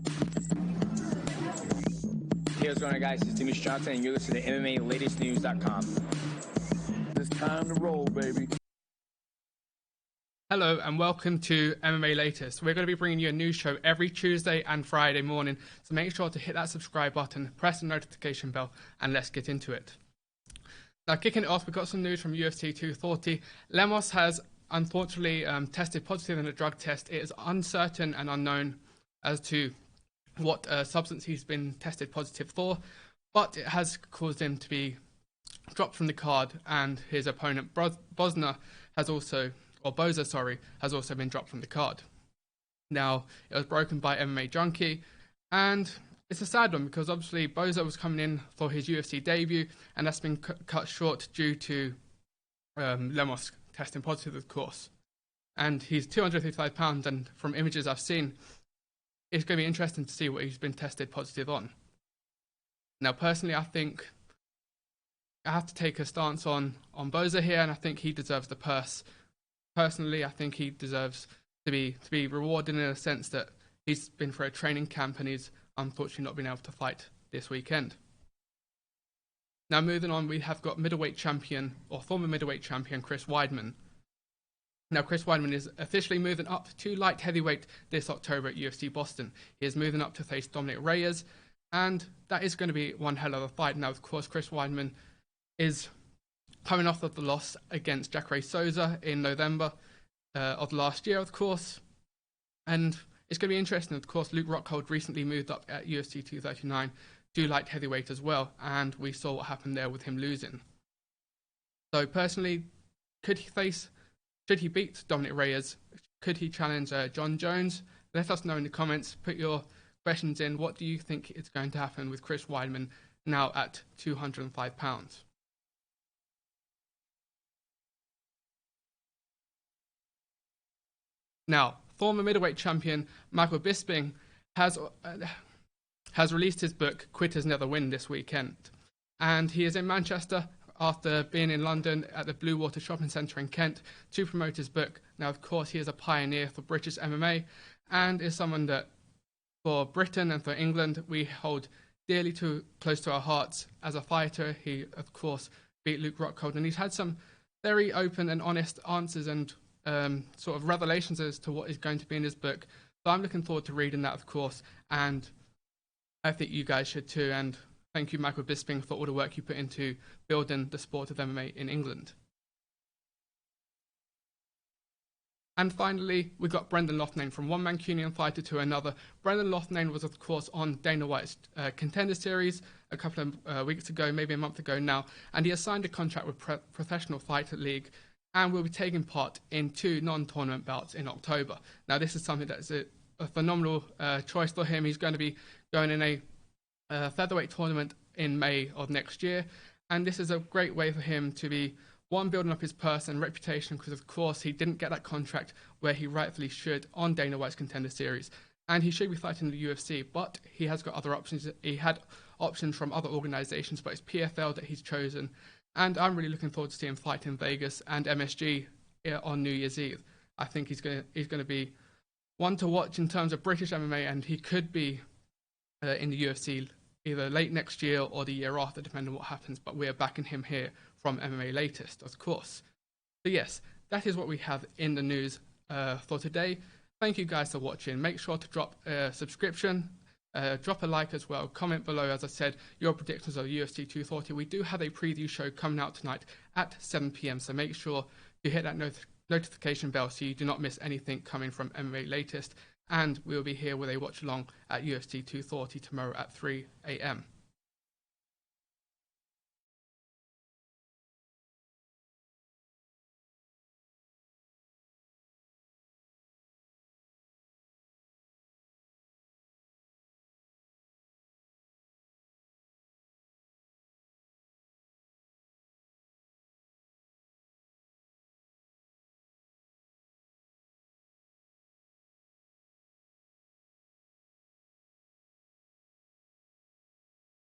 Hey, what's going on, guys? It's Dimitri Johnson, and you're listening to MMALatestNews.com. It's time to roll, baby. Hello and welcome to MMA Latest. We're going to be bringing you a news show every Tuesday and Friday morning, so make sure to hit that subscribe button, press the notification bell, and let's get into it. Now, kicking it off, we've got some news from UFC 240. Lemos has unfortunately tested positive in a drug test. It is uncertain and unknown as to what substance he's been tested positive for, but it has caused him to be dropped from the card, and his opponent Boza has also been dropped from the card. Now, it was broken by MMA Junkie, and it's a sad one because obviously Boza was coming in for his UFC debut, and that's been cut short due to Lemos testing positive, of course. And he's 255 pounds, and from images I've seen, it's going to be interesting to see what he's been tested positive on. Now, personally, I think I have to take a stance on Boza here, and I think he deserves the purse. Personally, I think he deserves to be rewarded in a sense that he's been for a training camp and he's unfortunately not been able to fight this weekend. Now, moving on, we have got middleweight champion, or former middleweight champion, Chris Weidman. Now, Chris Weidman is officially moving up to light heavyweight this October at UFC Boston. He is moving up to face Dominic Reyes, and that is going to be one hell of a fight. Now, of course, Chris Weidman is coming off of the loss against Jacare Souza in November of last year, of course. And it's going to be interesting. Of course, Luke Rockhold recently moved up at UFC 239 to light heavyweight as well, and we saw what happened there with him losing. So personally, should he beat Dominic Reyes? Could he challenge John Jones? Let us know in the comments. Put your questions in. What do you think is going to happen with Chris Weidman now at 205 pounds? Now, former middleweight champion Micheal Bisping has released his book, Quitters Never Win, this weekend. And he is in Manchester after being in London at the Blue Water Shopping Centre in Kent to promote his book. Now, of course, he is a pioneer for British MMA and is someone that, for Britain and for England, we hold dearly close to our hearts. As a fighter, he, of course, beat Luke Rockhold, and he's had some very open and honest answers and sort of revelations as to what is going to be in his book. So I'm looking forward to reading that, of course, and I think you guys should too. And thank you, Micheal Bisping, for all the work you put into building the sport of MMA in England. And finally, we got Brendan Loughnane, from one Mancunian fighter to another. Brendan Loughnane was, of course, on Dana White's Contender Series a couple of weeks ago, maybe a month ago now, and he has signed a contract with Professional Fighter League and will be taking part in 2 non-tournament bouts in October. Now, this is something that's a phenomenal choice for him. He's going to be going in a featherweight tournament in May of next year, and this is a great way for him to be, one, building up his purse and reputation, because of course he didn't get that contract where he rightfully should on Dana White's Contender Series, and he should be fighting in the UFC, but he has got other options. He had options from other organizations, but it's PFL that he's chosen, and I'm really looking forward to seeing him fight in Vegas and MSG on New Year's Eve. I think he's going to be one to watch in terms of British MMA, and he could be in the UFC either late next year or the year after, depending on what happens. But we are backing him here from MMA Latest, of course. So yes, that is what we have in the news for today. Thank you guys for watching. Make sure to drop a subscription, drop a like as well. Comment below, as I said, your predictions of UFC 240. We do have a preview show coming out tonight at 7 p.m. So make sure you hit that notification bell so you do not miss anything coming from MMA Latest. And we'll be here with a watch along at UFC 240 tomorrow at 3 a.m.